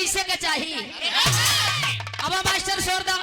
कैसे के चाहिए। अब मास्टर शोरदा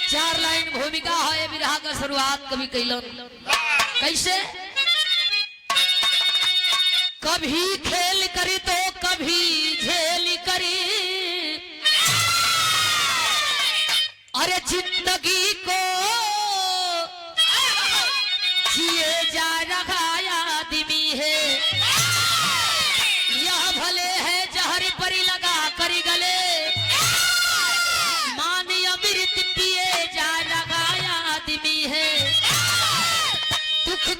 चार लाइन भूमिका है विरह का शुरुआत कभी कैलन कैसे। कभी खेल करी तो कभी झेल करी, अरे जिंदगी को जिए जा रहा आदमी है। यह भले है जहर परी लगा करी गले,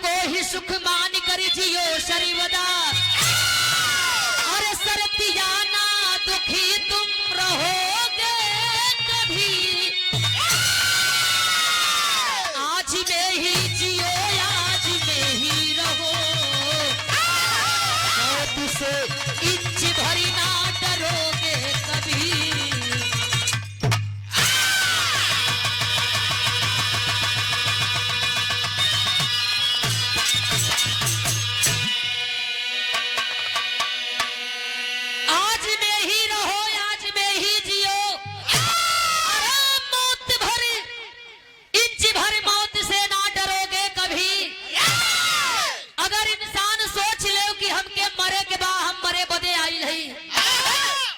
को ही सुख मान कर जियो शरीवदा, अरे सरतियाना दुखी तुम रहोगे कभी। आज में ही जियो आज में ही रहो, मौत से इंच भरी ना डरोगे कभी।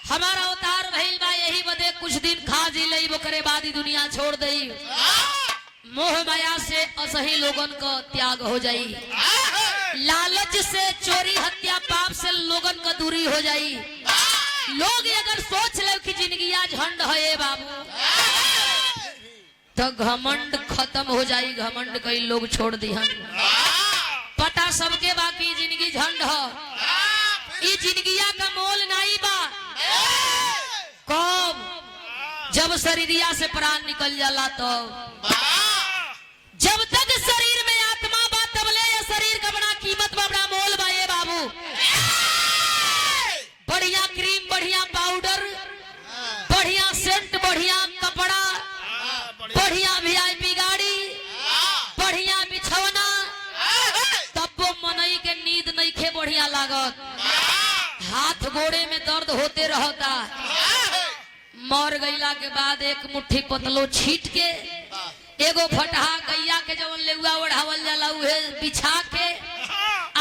हमारा अवतार भइल बा यही बदे कुछ दिन खा जी लई वो करे बाद ही दुनिया छोड़ दई। मोह माया से असही लोगन का त्याग हो जाई, लालच से चोरी हत्या पाप से लोगन का दूरी हो जाई। लोग अगर सोच ले कि जिंदगी झंड है बाबू तो घमंड खत्म हो जाई। घमंड कई लोग छोड़ दिहन, पता सबके बाकी जिंदगी झंड है। ई जिंदगिया का मोल नहीं बा कब जब शरीरिया से प्राण निकल जाला तो। जब तक शरीर में आत्मा बा तबले ये शरीर का बड़ा कीमत बा बड़ा मोल बा ये बाबू। बढ़िया क्रीम बढ़िया पाउडर बढ़िया सेंट बढ़िया कपड़ा बढ़िया वीआईपी गाड़ी बढ़िया बिछौना, तब वो मनई के नींद नहीं खे बढ़िया लागत। हाथ गोड़े में दर्द होते रहता। मर गईला के बाद एक मुट्ठी पतलो छीट के एगो फटहा गैया के जवन लेउआ ओढ़ावल जाला उहे बिछा के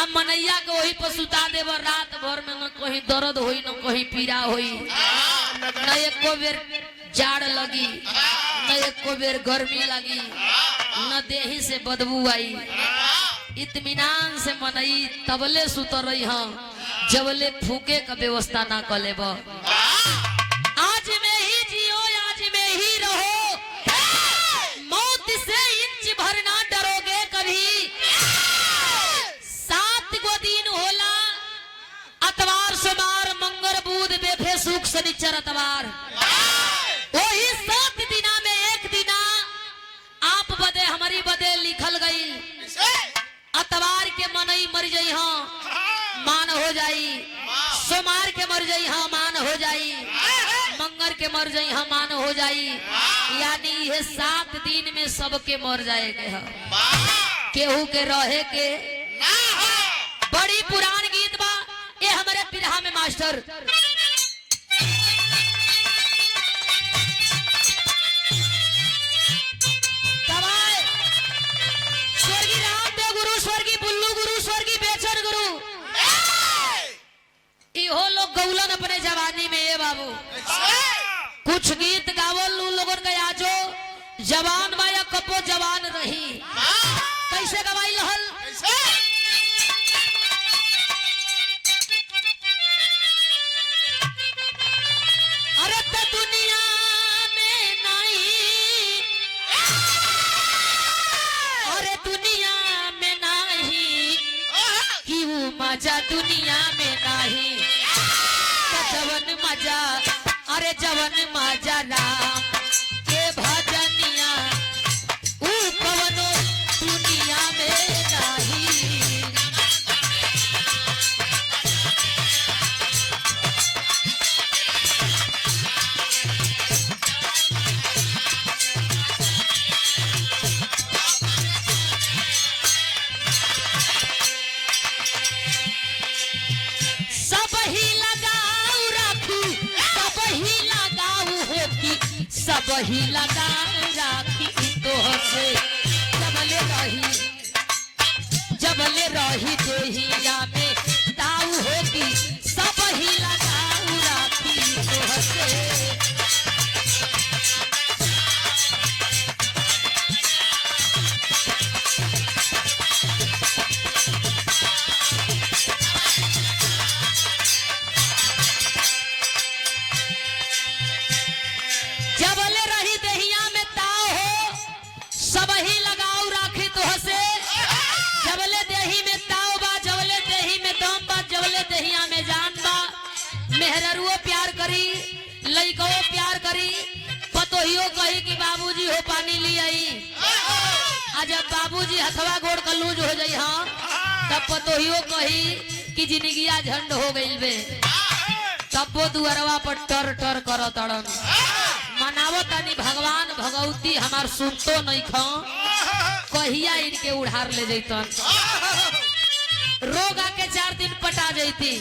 आ मनैया के वही पर सुता देब। रात भर में न कहीं दर्द होई न कहीं पीड़ा होई, न एको बेर जाड़ लगी न एको बेर गर्मी लगी न देही से बदबू आई। इत्मीनान से मनई तबले सुतर रही हाँ जबले फूके का व्यवस्था ना कले। आज में ही जियो आज में ही रहो, मौत से इंच भर ना डरोगे कभी। 7 गो दिन होला अतवार सोमवार मंगल बुध बेफे सुख शनिचर अतवार, वही 7 दिना में एक दिना आप बदे हमारी बदे लिखल गई। अतवार के मनई मर जाई हाँ मान हो जाई, सोमवार के मर जाई हाँ मान हो जाई, मंगर के मर जाई हाँ मान हो जाई। यानी ये 7 दिन में सबके मर जाएंगे हाँ, केहू के रहे के। बड़ी पुरान गीत बा ये हमारे पिरहा में मास्टर स्वर्गीय रामदेव गुरु स्वर्गीय बुल्लू गुरु स्वर्गीय बेचन गुरु इहो लोग गौलन अपने जवानी में ये बाबू। कुछ गीत गावल लोगन का आजो जवान बा या कपो जवान रही कैसे गवाई लहल। मजा दुनिया में नहीं, जवन मजा अरे जवन मजा राम के भजनिया ऊ कवनो दुनिया में नहीं। सब ही लगा राखी तोह से जबले रही देहिया में ताऊ होगी, सब ही लगा राखी तोह से। मेहररुओ प्यार करी, लइको प्यार करी, पतोहियो कही कि बाबूजी हो पानी ली आई। आ जब बाबूजी हथवा गोड़ का लूज हो जाई हाँ तब पतोहियो कही कि जिंदगिया झंड हो गई बे। तब वो दुअरवा पर टर टर करो तड़न मनावो तनी भगवान भगवती हमार सुनतो नहीं खा कहिया इनके उड़ार ले जैतन। रोग आके 4 दिन पटा जैती।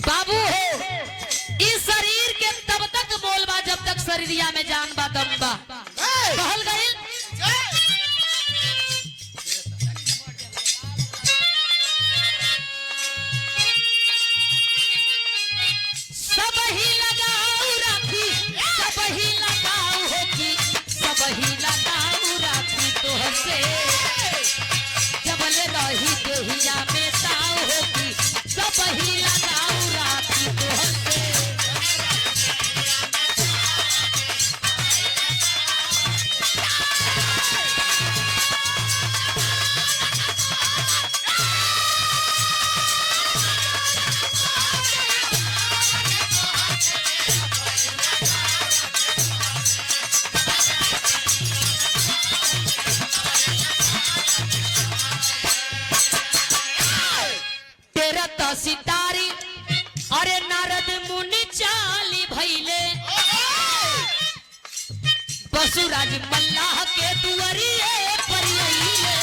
बाबू हो इस शरीर के तब तक बोलबा जब तक शरीरिया में जान बा दम बा। कहल गइल सब ही लगाऊ राखी, सब ही लगाऊ होगी, सब ही लगाऊ राखी तोह से जबले रही देहिया में ताऊ होगी, सब ही लगाऊ राखी तोह से। सितारी अरे नारद मुनि चाली भैले, बसुराज मल्लाह के दुआरिये पर अइले।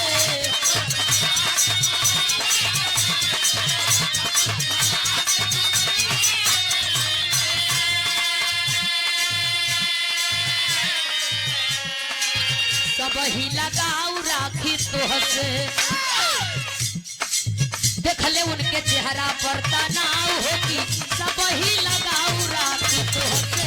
सब ही लगाऊ राखी तोह से देखले उनके चेहरा पर तनाव होगी, सब ही लगाऊ राखी तोह से।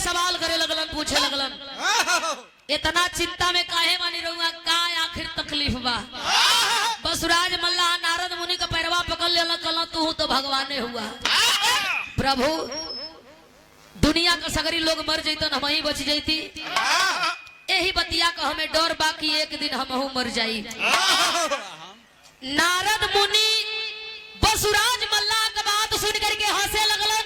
सवाल करे लगलन, पूछे लगलन इतना चिंता में काहे मानी रहुआ, का आखिर तकलीफ बा। बसुराज मल्लाह नारद मुनि का पैरवा पकड़ ले कहला तू तो भगवाने हुआ। प्रभु दुनिया का सगरी लोग मर जैतन हम ही बच जैती, यही बतिया का हमें डर बा कि एक दिन हमहू मर जाई। नारद मुनि बसुराज मल्लाह का बात सुन करके हंसे लगलन।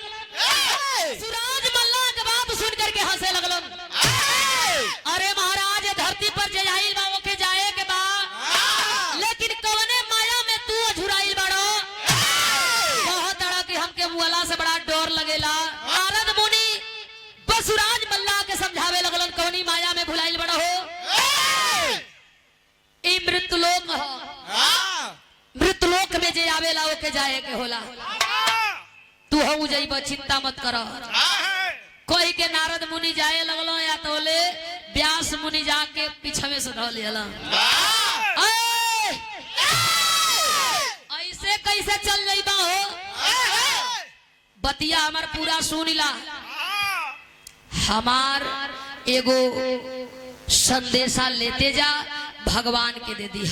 सुराज मल्लाह का बात सुन करके हंसे लगलन। अरे महाराज धरती पर जयाइल बा ओके जाए के बा, लेकिन कवने माया में तू अझुराइल बाड़ो। बहुत अड़ा कि हमके मुअला से बड़ा डर लगेला। नारद मुनि बसुराज मल्लाह के समझावे लगलन कवनी माया में भुलाइल बड़ा हो। ई मृत्युलोक हो, मृत्युलोक में जे आवेला ओके जाए के होला। तू हूँ जाइब चिंता मत कर। कोई के नारद मुनि जाए लगलो या तो ले व्यास मुनि जाके पीछे से धो लिया। ऐसे कैसे चल जाइबा हो? बतिया हमार पूरा सुनिला। हमार एगो संदेशा लेते जा भगवान के दे दी।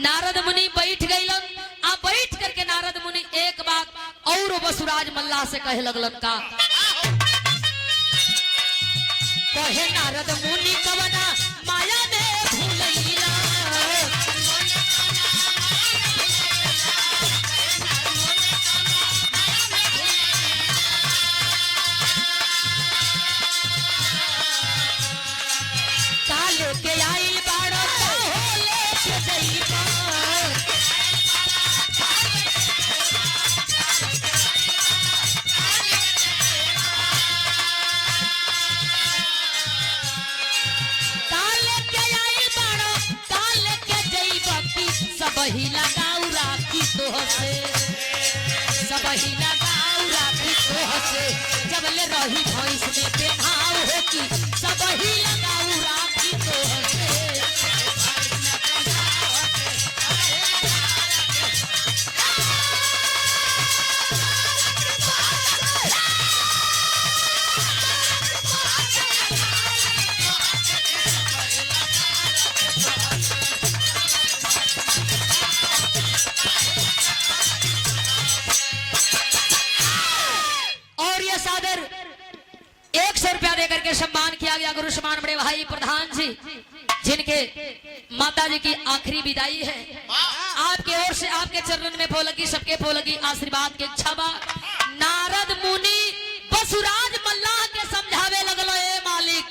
नारद मुनि बैठ गईलन। अब बैठ करके नारद मुनि एक बात और बसुराज मल्ला से कहे लगलन का कहे नारद मुनि कवना माया में भूलैला काले के आइल बाड़ो होले के जइबा सबही लगाऊ राखी तोहसे सबही लगाऊ राखी तोहसे जब ले रही भैंस में पेनाऊ हो कि सबही लगाऊ राखी तोहसे। देकर के सम्मान किया गया गुरु समान बड़े भाई प्रधान जी जिनके माता जी की आखिरी विदाई है। आपके ओर से आपके चरण में फोलगी सबके फोलगी आशीर्वाद के इच्छा बा। नारद मुनि बसुराज मल्लाह के समझावे लगलो ए मालिक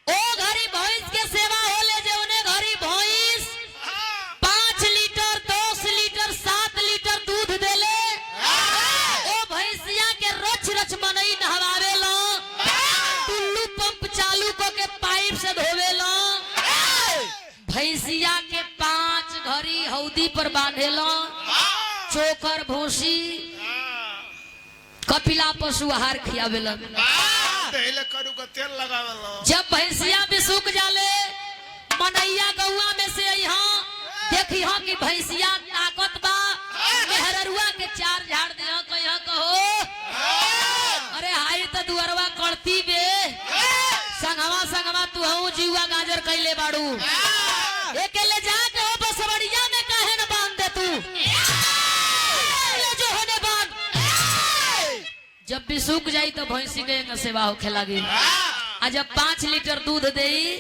ओ घरी भैंस के सेवा होले जे उन्हें घरी भैंस 5 लीटर 10 लीटर 7 लीटर दूध देले ओ भैंसिया के रच रच मनई नहवावे से धोवेलो भैंसिया के 5 घड़ी हौदी पर बांधेलो चोकर भूसी कपिला पशु आहार खियावेलो जब भैंसिया भी सूख जाले मनैया गौआ में से यहाँ देखी हाँ कि भैंसिया ताकत बा मेहररुआ के 4 झाड़ दिया कहो अरे हाई तो दुअरवा कड़ती बे संगवा संगवा तू हूँ जीवा गाजर कैले बाड़ू अकेले जाके हो बसवड़िया में काहे न बांध दे तू जो होने बांध जब भी सूख जाई तो भैंसी के न सेवा होखे लगी। आ जब 5 लीटर दूध देई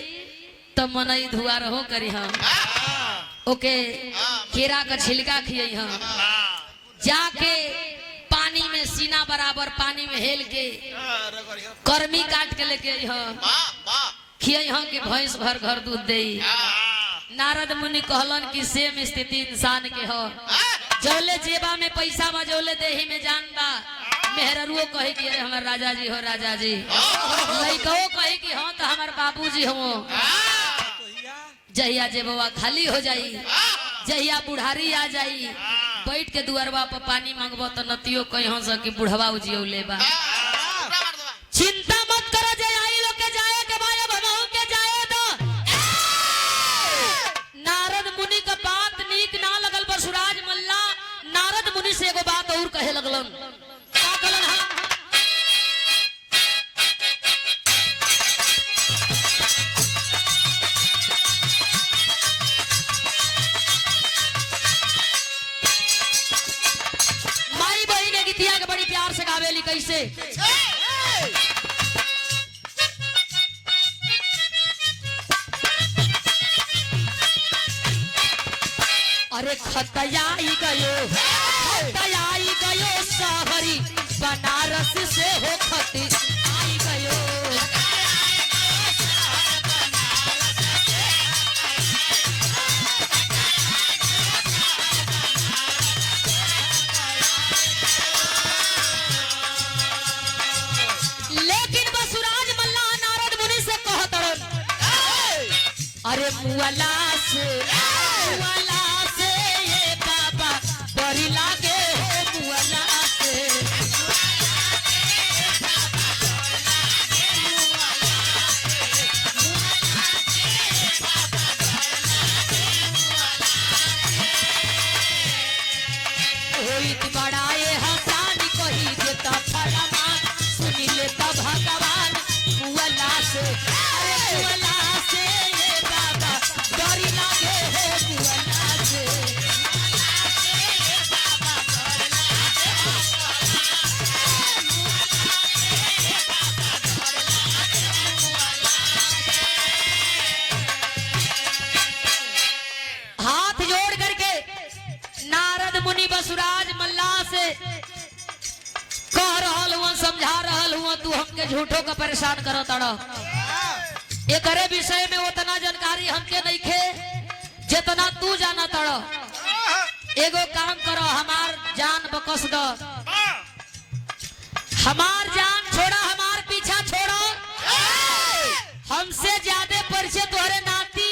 तो मनई धुआ रहो करी हम ओके केरा का छिलका खियई हम जाके पानी में सीना बराबर पानी में हेल के कर्मी काट के लेके खियई हम कि भैंस भर घर दूध दे। नारद मुनि कहलन कि सेम स्थिति इंसान के हो जौले जेबा में पैसा बा जौले देही में जान बा। मेहररुओ कहे कि अरे हमार राजा जी हो राजा जी लइको कहे कि हाँ तो हमार बाबूजी हो। जहिया जेबवा खाली हो जाई जहिया बुढ़ारी आ जाई बैठ के दुआरवा पर पानी मांगबो तो नतियो कहीं से कि बुढ़वा उजियो लेबा। चिंता मत करो जय आई लोग के जाए के माया भनहु के जाए दो। नारद मुनि का बात नीक ना लगल बसुराज मल्ला नारद मुनि से एगो बात और कहे लगलन का कहलन गावेली कैसे अरे खतयाई गयो सहरी बनारस से हो खती आई गयो अरे मुआला से ये बाबा बड़ी लागे हो मुआला समझा रहल हुआ तू हमके झूठो का परेशान करो तड़ा। एकरे विषय में उतना जानकारी हमके नहीं खे जितना तू जाना तड़ा। एगो काम करो, हमार जान बकस दो, हमार जान छोड़ा, हमार पीछा छोड़ो। हमसे ज्यादा परिचय तोहरे नाती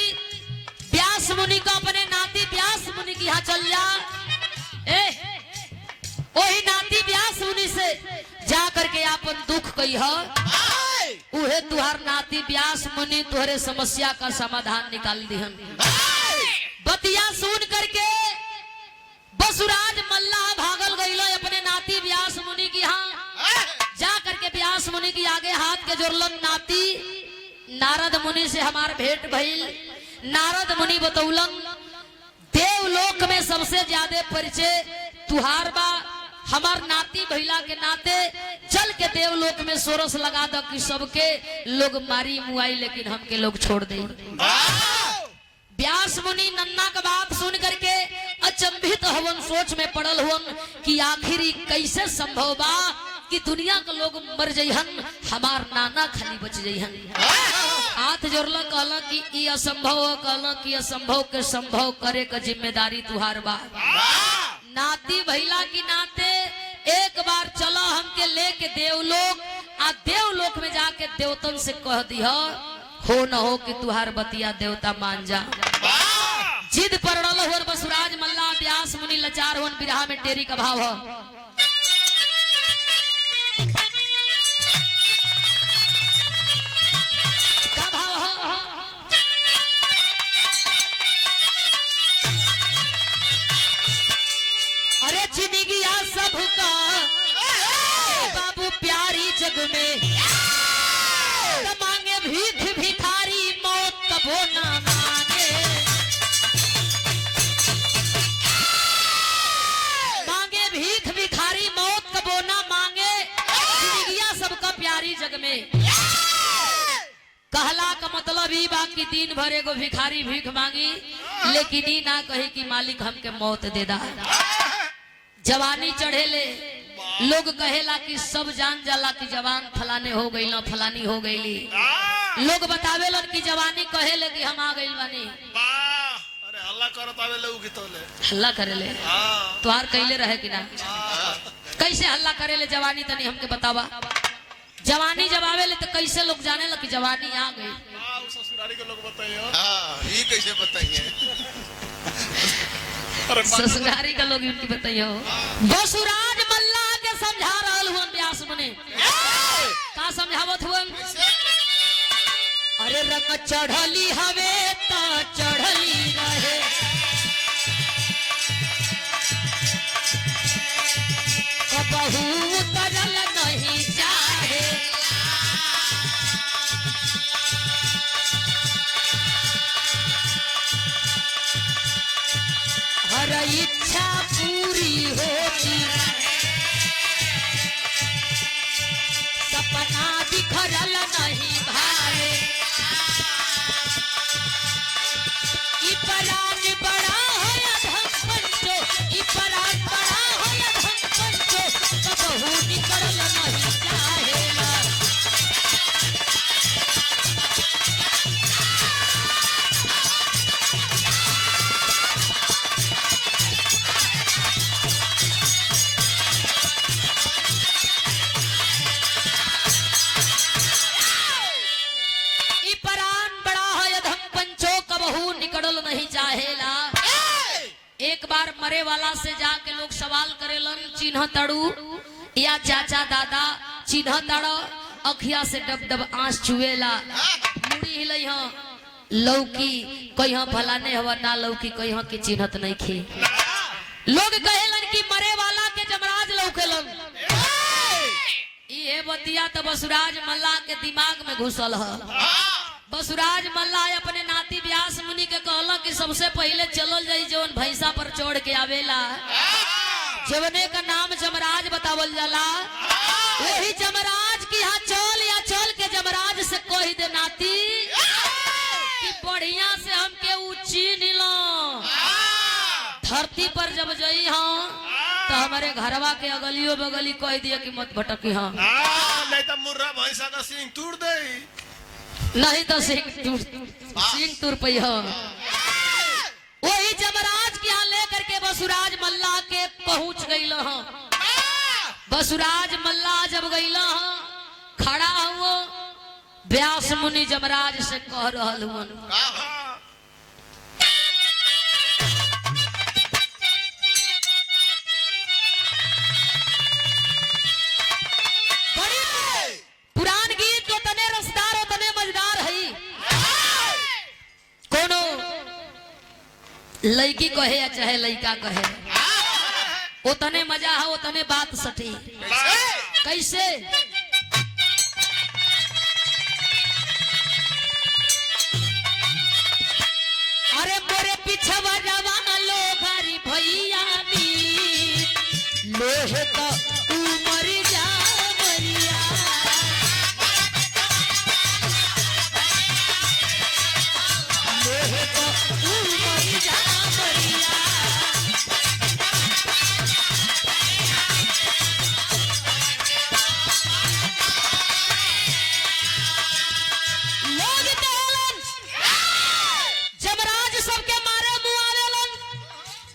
व्यास मुनि को, अपने नाती व्यास मुनि की यहाँ चल जा। वही नाती व्यास मुनि से जा करके अपन दुख कही हो, उहे तुहार नाती व्यास मुनि तुहरे समस्या का समाधान निकाल दिहन। बतिया सुन करके बसुराज मल्ला भागल गईलो अपने नाती व्यास मुनि की यहाँ। जा करके व्यास मुनि की आगे हाथ के जोड़लन। नाती नारद मुनि से हमार भेंट भइल। नारद मुनि बतौलन देवलोक में सबसे ज्यादा परिचय तुहार बा। हमार नाती भइला के नाते चल के देवलोक में सोरस लगा दो कि सबके लोग मारी मुआई लेकिन हमके लोग छोड़ दे। व्यास मुनि नन्ना का बात सुन करके अचंभित हवन, सोच में पड़ल हुवन कि आखिर कैसे संभव बा कि दुनिया के लोग मर जइहन, हमार नाना खाली बच जइहन। हाथ जोड़ल, कहला कि ई असंभव, कहला कि असंभव के संभव करे का जिम्मेदारी तुहार बा। नाती भैला की नाते एक बार चलो हमके लेके देवलोक, आ देवलोक में जाके देवतन से कह दिया हो न हो कि तुहार बतिया देवता मान जा। जिद पर हुन बसुराज मल्ला व्यास मुनि लाचार हुन, बिरहा में टेरी का भाव हो। अरे जिंदगिया सबका बाबू प्यारी जग में, मांगे भीख भिखारी मौत कबो ना मांगे। मांगे भीख भिखारी मौत कबो ना मांगे, जिंदगिया सबका प्यारी जग में। कहला का मतलब ही बाकी दिन भर एगो भिखारी भीख मांगी, लेकिन ही ना कही कि मालिक हमके मौत दे दा। जवानी चढ़ेले लोग कहेला कि सब जान जाला कि जवान फलाने हो गई ना, फलानी हो गईली। लोग बतावेलन कि जवानी कहेले कि हम आ गइल बानी। अरे हल्ला करत आवेले उ गीतोले, हल्ला करेले। तोहार कइले रहे कि ना? कैसे हल्ला करेले जवानी, तनी हमके बतावा। जवानी जब आवेले तो कैसे लोग जाने लगे कि जवानी आ गई? ससुरारी के लोग बताइए। ये कैसे बताइए? ससुरारी का लोग इनकी बताइए। बसुराज मल्ला के समझा रहल हुन व्यास मुनि। का समझावत हुन? अरे रंग चढ़ली हवे ता चढ़ली रहे, कबहू उतरल नहीं चाहे। हर इच्छा पूरी होती, सपना बिखरल नहीं भाए। इपरान बड़ा है अधम पंचो, इपरान बड़ा है अधम पंचो, कबहू निकलल नहीं चाहेला। नहीं चाहेला। एक बार मरे वाला से जाके लोग सवाल करेलन, चिन्ह तड़ू या चाचा दादा चिन्ह तड़ो? अखिया से डब डब आंस चुएला। मुड़ी हिलई हो लौकी कहीं फलाने हवा ना लौकी कहीं के चिन्हत नहीं खे। लोग कहेलन कि मरे वाला के जमराज लौकेलन। ये बतिया तो बसुराज मल्ला के दिमाग में घुसल है। बसुराज मल्ला अपने नाती व्यास मुनि के कहला कि सबसे पहले चलल जाई जौन भैंसा पर चढ़ के आवेला, जवने का नाम जमराज बतावल जाला। वही जमराज की यहाँ चल या चल के जमराज से कह दे नाती कि बढ़िया से हमके ऊंची नीलो धरती पर जब जई हाँ तो हमारे घरवा के अगलियो बगली कह दिया कि मत भटकी। हाँ नहीं तो मुर्रा भैंसा का सिंग तोड़ दे। नहीं तो सिंह तुर पै। वही जमराज के यहाँ लेकर के बसुराज मल्ला के पहुंच गई। बसुराज मल्ला जब गई खड़ा हुआ व्यास मुनि जमराज से कह रहल हुआ पुरान गीत जो तने रसदार हो तने मजेदार है। कोनो लड़की कहे या चाहे लड़का कहे उतने मजा है उतने बात सटी। कैसे अरे मोरे पिछवा जवान लो भारी भैया लोहे का उमर जा मरिया। लोहे का उमर जा मरिया। लोग कहलन जमराज सबके मारे मुँह आवेलन,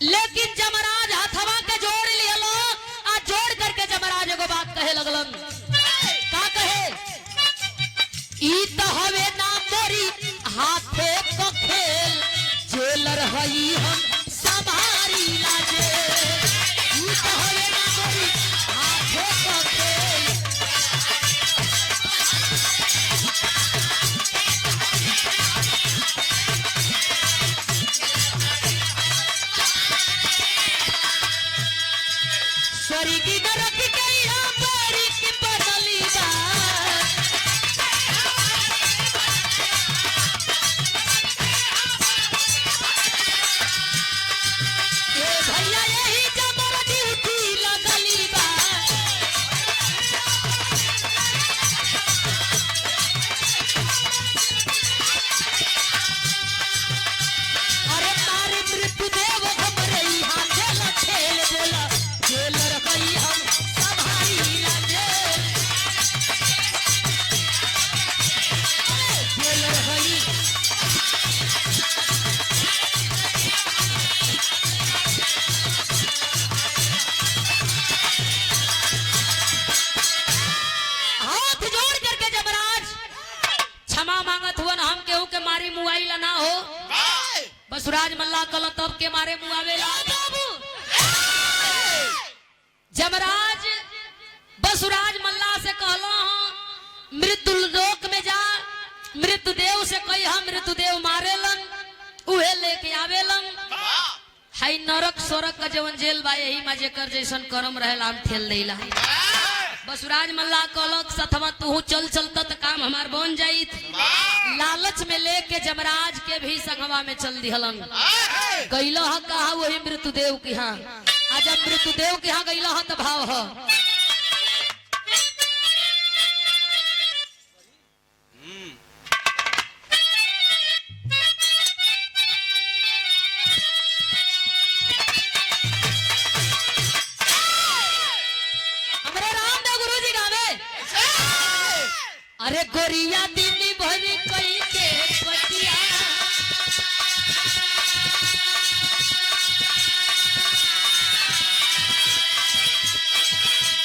लेकिन जमराज हथवा के जोड़ लियलो आ जोड़ करके जमराज एगो बात कहे लगलन। का कहे? ई तो हवे ना मोरी हाथे को खेल जेलर हई हम संभारी लाजे। ई तो हवे ना मोरी हाथे को खेल। स्वर्गी नरक के यहाँ बारी की बदली बा। ए भैया यही जबर ड्यूटी लगली बा। अरे तारे मृत्युदेव हमरे यहाँ खेल खेल बोला खेल रखई हम संभारी लाजे। खेल रखई हाथ जोड़ करके जमराज क्षमा मांगत हुआ हम केहू के मारी मुआइला ना हो। बसुराज मल्ला कल तब के मारे मुआवेला। जमराज बसुराज मल्ला से कहलो मृत्यु लोक में जा मृत्युदेव से कही हम मृत्युदेव मारेलन उहे लेके आवेलन। हाई नरक सोरक का जवन जेल बा यही में जेकर जैसन कर्म रहेला हम ठेल देला। बसुराज मल्ला कहलक सथवा तू चल चलता तो काम हमार बन जाइत। लालच में लेके जमराज के भी संगवा में चल दिहलन। गईलो ह कहा वही मृत्युदेव के यहाँ। आ जब मृत्युदेव के यहाँ गईलो ह तो भाव ह हमरे रामदेव गुरुजी गावे। अरे गोरिया दिल्ली भरी कई के पटिया।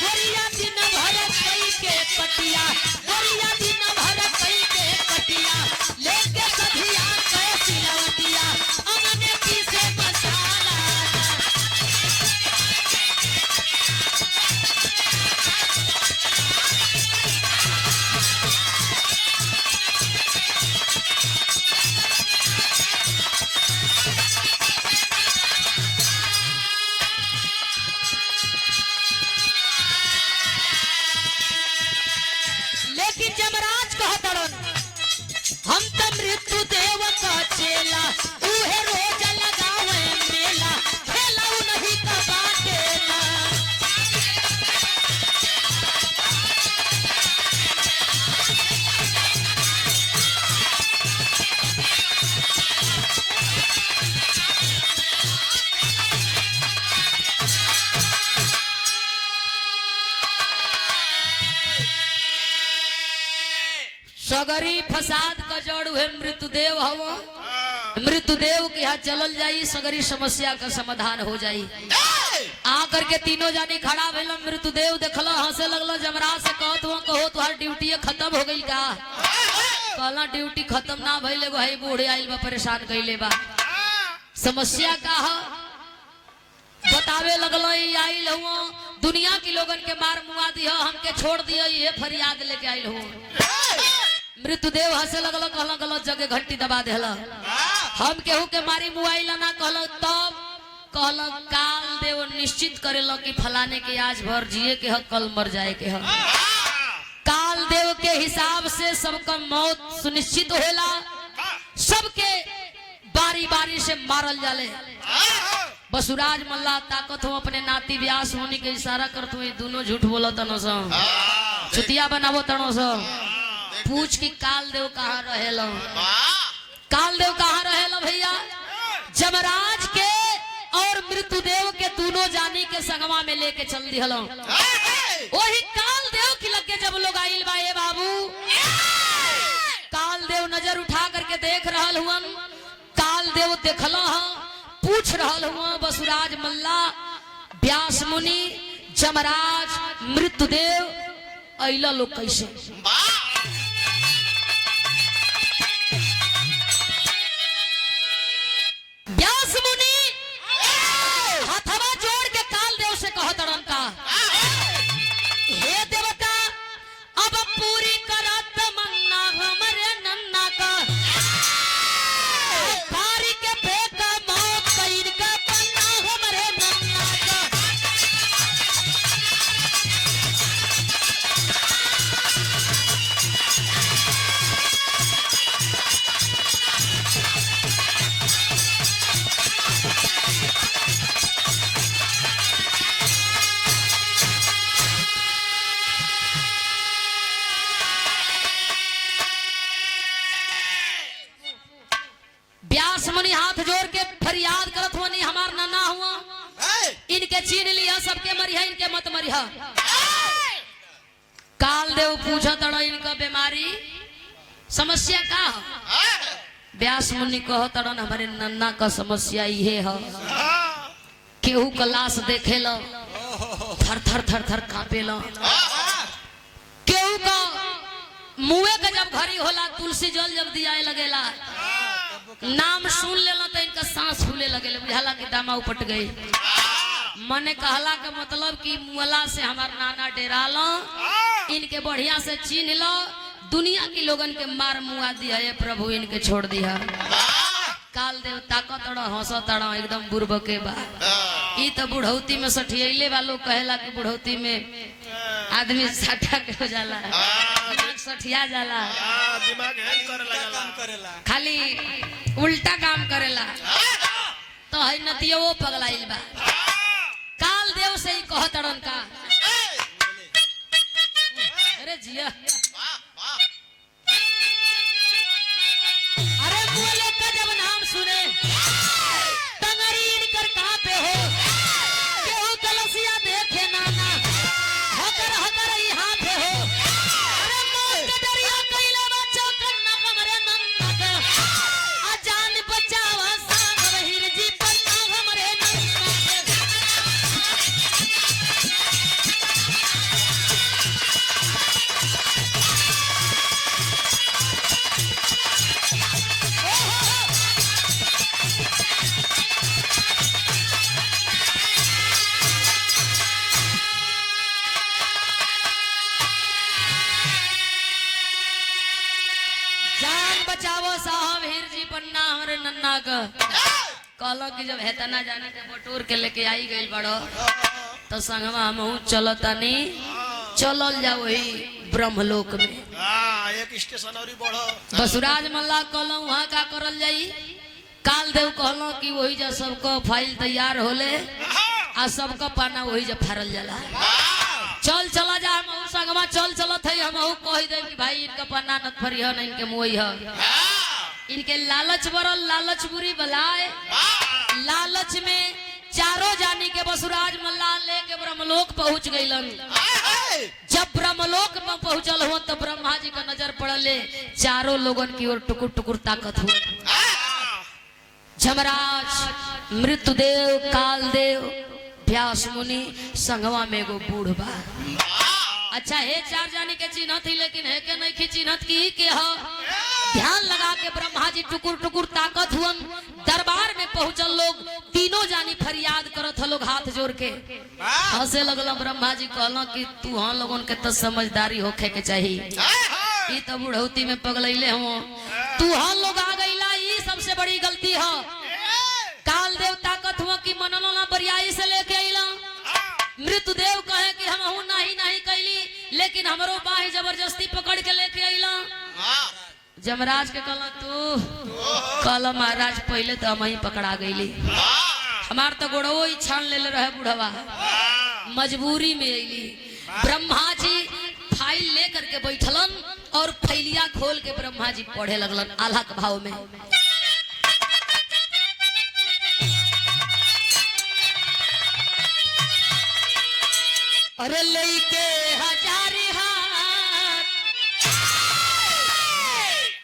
गोरिया दिन भर कई के पटिया। गोरिया दिन भर कई के पटिया। लेके सधिया के सिलवटिया अमने की से मसाला। सगरी फसाद का जड़ हुए मृत्युदेव हवा। मृत्युदेव के यहाँ चलल जाई, सगरी समस्या का समाधान हो जाई। आकर के तीनों जानी खड़ा भेल। मृत्युदेव देखल, हंसे लगल। जमराज से कहत हुआ, कहो तुम्हारी ड्यूटी खत्म हो गई का? कहला ड्यूटी खत्म ना भइले, भाई बूढ़े आइल बा, परेशान कइले बा। समस्या का है बतावे लगल। आइल हुआ दुनिया के लोगन के मार मुआ दिया, हमके छोड़ दिया, ये फरियाद लेके आइल हुआ। मृत्युदेव हंसे लगल, कहला गलत जगह घंटी दबा देला। हम केहू के मारी मुआइल ना कहल। तब कहल काल देव निश्चित करेला कि फलाने के आज भर जिए के हक, कल मर जाए के हक। काल देव के हिसाब से सबका मौत सुनिश्चित होला, सबके बारी बारी से मारल जाले। बसुराज मल्ला ताकत हो अपने नाती व्यास होने के इशारा करत हो, दोनों झूठ बोला तनो सा, चुतिया बनावो तनो सा। पूछ कि काल देव कहाँ रहेला? काल देव कहाँ रहेला भैया? जमराज के और मृत्युदेव के दोनों जानी के संगमा में लेके चल दिहलो। वही काल देव की लगे जब लोग आइल बा, ए बाबू काल देव नजर उठा करके देख रहल हुअन। काल देव देखल, पूछ रहल हुआ बसुराज मल्ला, व्यास मुनि, जमराज, मृत्युदेव अइला लोग कैसे? व्यास मुनि हथवा जोड़ के काल देव से कहत रंता, हे देवता अब पूरी करत मन्ना हमरे नन्ना का, पारी के बेटा मौत कईन का पन्ना हमरे नन्ना का। व्यास मुनि हाथ जोड़ के फरियाद करत हुआ, नहीं हमार नन्ना हुआ, इनके छीन लिया, सबके मरिया, इनके मत मरिया। काल देव पूछा तड़ा इनका बीमारी समस्या का? व्यास मुनि कहो तड़न हमारे नन्ना का समस्या ये है, केहू का लाश देखे लो थर थर थर थर कांपे लो, केहू का मुँह का जब घड़ी होला, तुलसी जल जब दिया लगेला, नाम सुन लेला तो इनका सांस फूले लगे, बुझाला कि दामा उपट गई। मने कहला का मतलब कि मुअला से हमार नाना डेरालो, इनके बढ़िया से चीन लो, दुनिया की लोगन के मार मुआ दिया है प्रभु, इनके छोड़ दिया। काल देव ताकत हंसतड़ा एकदम बुर्ब के बा। ई तो बुढ़ौती में सठियले वालों कहला कि बुढ़ौती में आदमी साठा के हो जाला, दिमाग सठिया जाला, दिमाग हैंग करेला, खाली उल्टा काम करेला। तो है नतिया वो पगलाइल बा। काल देव से ही कहतड़न का, अरे जिया, अरे बोले का जब नाम सुने टंगरी इनकर कहाँ पे हो, केहू कलसिया देखे नाना, हकर हकर यहाँ पे हो। अरे मौत के डरिया कइले बा चौकन ना हमरे नन्ना के, अजान बचावा सांग रहीर जी पन्ना हमरे नन्ना के। जान बचावो साहब हीर जी पन्ना हमरे नन्ना का। कहलो कि जब हेतना जाने के बटोर के लेके आई गई बड़ो, तो संगवा हमहू चलतानी, चलल जाओ ही ब्रह्मलोक में। एक स्टेशन और बढ़ो। बसुराज मल्ला कहलो वहाँ का करल जाई? काल देव कहलो कि वही जो सबको फाइल तैयार होले, आ सबका पाना वही जो फारल जाला। चल चला जा, हम संगमा चल चलत है, हम कह दे कि भाई इनका पन्ना नत फरिह न, इनके मुई है, इनके लालच बरल, लालच बुरी बलाए। लालच में चारों जानी के बसुराज मल्ला लेके ब्रह्मलोक पहुंच गईलन। जब ब्रह्मलोक में पहुंचल हो तो ब्रह्मा जी का नजर पड़ले चारों लोगन की ओर टुकुर टुकुर ताकत हो। जमराज, मृत्युदेव, कालदेव, व्यास मुनि, संगवा में एगो बूढ़ बा। अच्छा हे चार जाने के चिन्हत ही, लेकिन है के नहीं की चिन्हत की के ह। ध्यान लगा के ब्रह्मा जी टुकुर टुकुर ताकत हुन। दरबार में पहुंचल लोग तीनों जानी फरियाद करत ह लोग हाथ जोड़ के हंसे लगल। ब्रह्मा जी कहला कि तू हाँ लोगन के तो समझदारी होखे के चाहिए, ई तो बुढ़ौती में पगलैले हो, तू हाँ लोग आ गईला, ई सबसे बड़ी गलती है। काल देव ताकत हुआ कि मनलो ना बरियाई से लेके अइला। मृत्युदेव कहे कि हम नहीं नहीं कैली, लेकिन हमरो बाही जबरदस्ती पकड़ के लेके अइला। जमराज के कहला तू कहला महाराज पहले तो हम ही पकड़ा गईली, हमार तो गोड़ो ही छान ले रहे बुढ़वा, मजबूरी में अइली। ब्रह्मा जी फाइल ले करके बैठलन और फैलिया खोल के ब्रह्मा जी पढ़े लगलन आल्हा के भाव में। अरे लेके हजार हाथ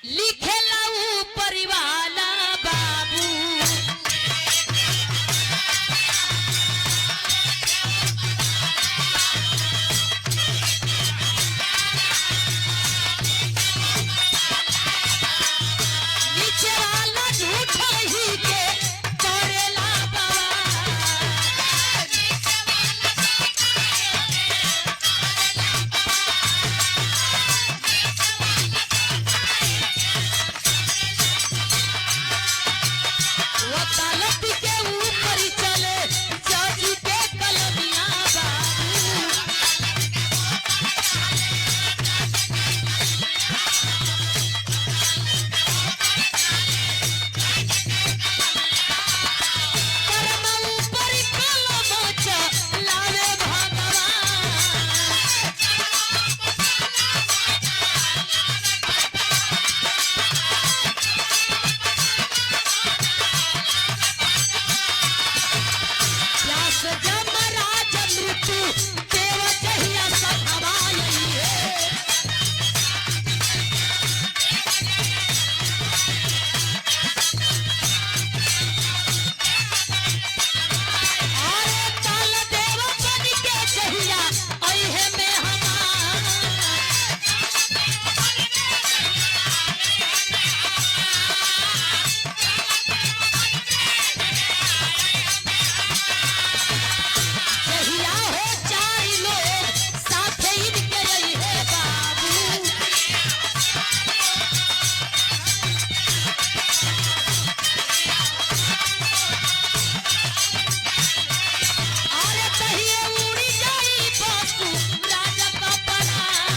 लिखे लाऊ परिवाला बाबू, नीचे वाला झूठ ही के करेला बाबा। वकालत के ऊपर चले जज के कलमिया बाबू, कर्म ऊपर कलम चलावे भगवान। व्यास जमराज मृत्यु देव जहिया सभावाई है। अरे काल देव बन के जहिया अइहे में हमार। जहिया हो चार लोग साथे इनके अइहे बाबू। अरे तहिए उड़ी जाई बसु राजा का पराग।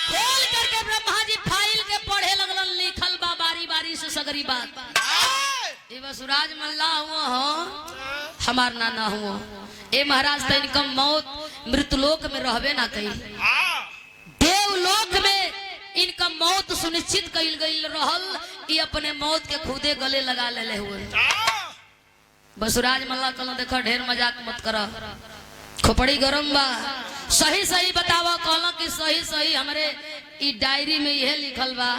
खोल करके ब्रह्मा जी फाइल के पढ़े लगलन, लिखल बा बारी बारी से सगरी बात। ये बसुराज मल्ला हुआ हो, हमार नाना हुआ। ए महाराज तो इनका मौत मृतलोक में रहबे ना कही, देवलोक में इनका मौत सुनिश्चित कइल गइल रहल। ये अपने मौत के खुदे गले लगा ले हुए। बसुराज मल्ला कहलो देखो ढेर मजाक मत करा, खोपड़ी गरम बा, सही सही बतावा। कहलो कि सही सही हमरे ई डायरी में यह लिखल बा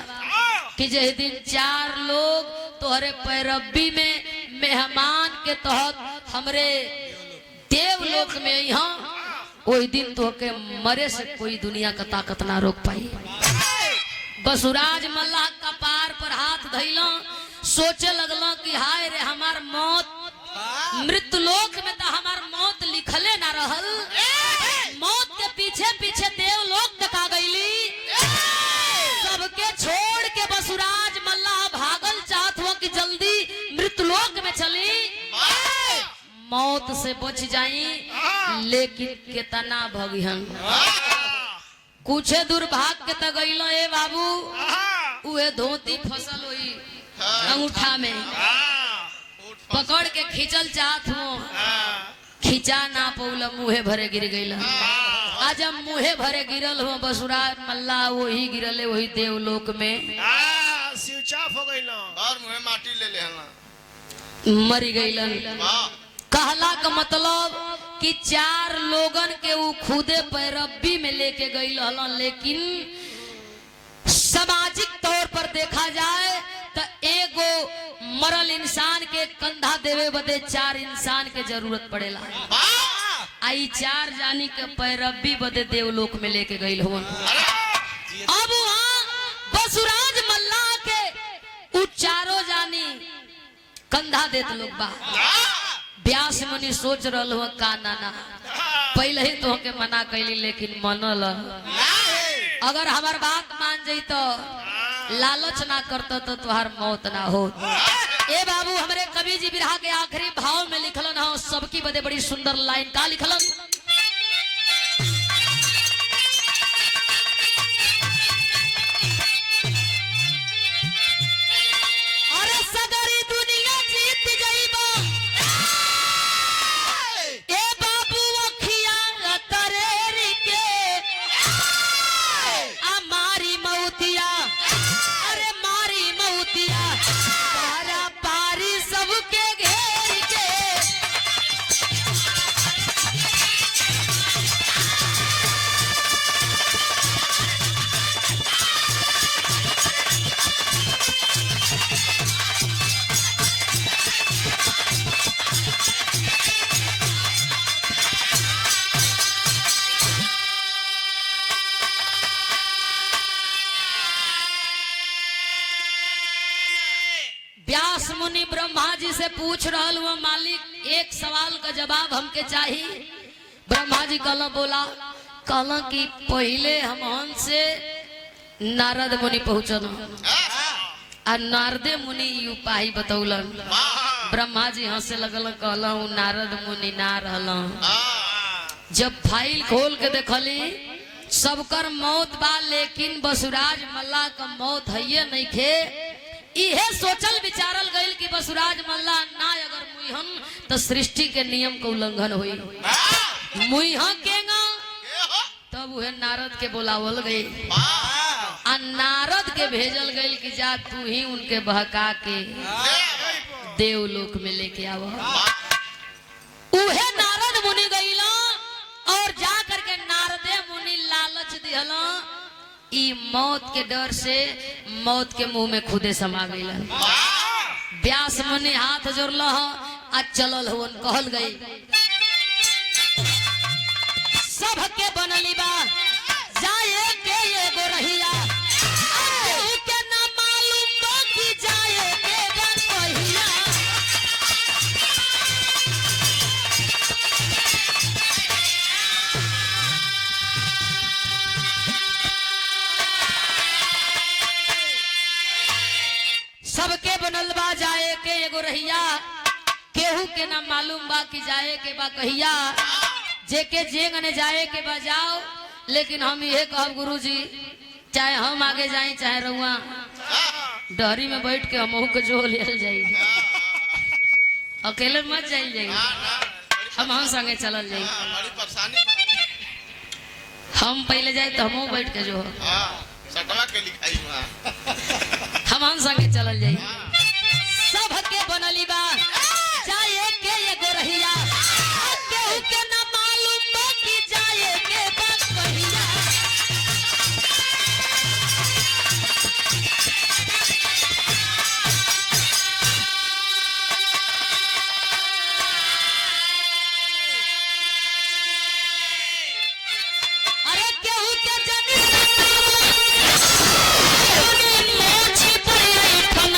कि जे दिन चार लोग तोहरे पैरवी में मेहमान के तहत हमरे देवलोक में यहाँ, वही दिन तो के मरे से कोई दुनिया का ताकत ना रोक पाई। बसुराज मल्लाह कपार पर हाथ धैला, सोचे लगला कि हाय रे हमार मौत मृतलोक में तो हमार मौत लिखले ना रहल, मौत के पीछे पीछे देवलोक तक आ गईली। सबके छोड़ के बसुराज मल्लाह भागल चाहत हो कि जल्दी मृतलोक में चली, मौत से बच जाई। लेकिन कितना भगिहन, कुछ दूर भाग के तक गईलो। ए बाबू उहे धोती फसल हुई अंगूठा में पकड़ के खींचल चाहत हो, खींचा ना पौला, मुहे भरे गिर गईला। आज हम मुहे भरे गिरल हो बसुराज मल्ला, वही गिरले वही देवलोक में। शिवचा साफ हो गई ना और मुहे माटी ले ले हला मरी गईलन। वाह कहला का मतलब कि 4 लोगन के वो खुदे पैरवी में लेके गई हलन, लेकिन सामाजिक तौर पर देखा जाए तो एगो मरल इंसान के कंधा देवे बदे 4 इंसान के जरूरत पड़ेला। आई 4 जानी के पैरवी बदे देवलोक में लेके गई हो। अब वहाँ बसुराज मल्ला के उ 4 जानी कंधा देत लोग बा। व्यास मुनि सोच रहल हो का नाना पहले ही तो के मना कैली, लेकिन मनल अगर हमार बात मान जाई तो लालच ना करता तो तुहार मौत ना हो। ए बाबू हमरे कवि जी बिरहा के आखिरी भाव में लिखलन हो, सबकी बदे बड़ी सुंदर लाइन का लिखलन। अरे सगरी दुनिया जीत जाइबा ए बाबू अखिया तरेर के आ मारी मौतिया, अरे मारी मौतिया पारा पारी सबके घेर के। व्यास मुनि ब्रह्मा जी से पूछ रहल हुआ, मालिक एक सवाल का जवाब हमके चाहिए। ब्रह्मा जी कहला बोला, कहला कि पहले हम से नारद मुनि पहुंचल आ नारदे मुनि ई उपाय बतौलन। ब्रह्मा जी हंसे लगल, कहला नारद मुनि ना रहल। जब फाइल खोल के देखली सबकर मौत बा, लेकिन बसुराज मल्ला का मौत है नहीं खे। इहे सोचल विचारल गईल कि बसुराज मल्ला ना अगर मुइहन तो सृष्टि के नियम का उल्लंघन हुई। मुइहा केगा तब उहे नारद के बुलावल गई आ नारद के भेजल गईल कि जा तू ही उनके बहका के देवलोक में लेके आव। उहे नारद मुनि गईला और जा करके नारदे मुनि लालच दिहला। ई मौत के डर से मौत के मुंह में खुदे समा गईला। व्यास मुनि हाथ जोड़ल आ चलल हुन, कहल गई सबके बनली बा जाए के एगो रहिया, केहू के ना मालूम बा कि जाए के बा कहिया। सबके बनल बा जाए के एगो रहिया, केहू के ना मालूम बा कि जाए के बा कहिया। जेके जेंगने जाए के बा जाओ, लेकिन हम ये कहब गुरुजी, चाहे हम आगे जाए चाहे रहुआ डहरी में बैठ के हमहू के जो लेल जाई, अकेले मत जाइल जाई, हम संगे चलल जाई। बड़ी परेशानी हम पहले जाए तो हमहू बैठ के जो सटवा के लिखाई हम संगे चलल जाई। सबके बनली बा जाए के एगो रहिया, केहू के ना मालूम बा कि जाए के बा कहिया। अरे केहू के जनी मोची पर ऐठन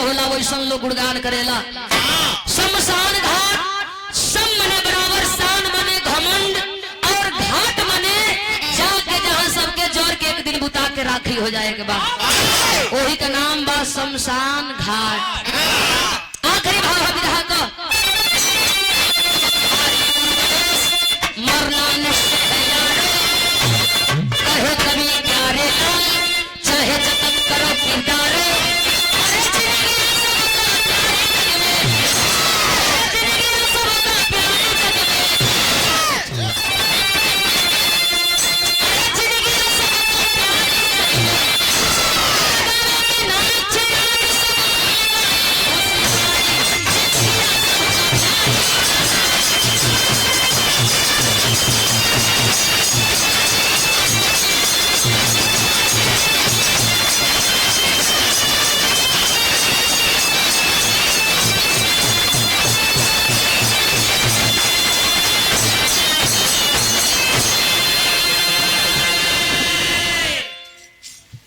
होला वैसन लोग गुणगान करेला। शमशान घाट सम मने बराबर, शान मने घमंड, और घाट मने जाके जहाँ सबके जोर के एक दिन बुता के राखी हो जाए के बाद, वही का नाम बा शमशान घाट।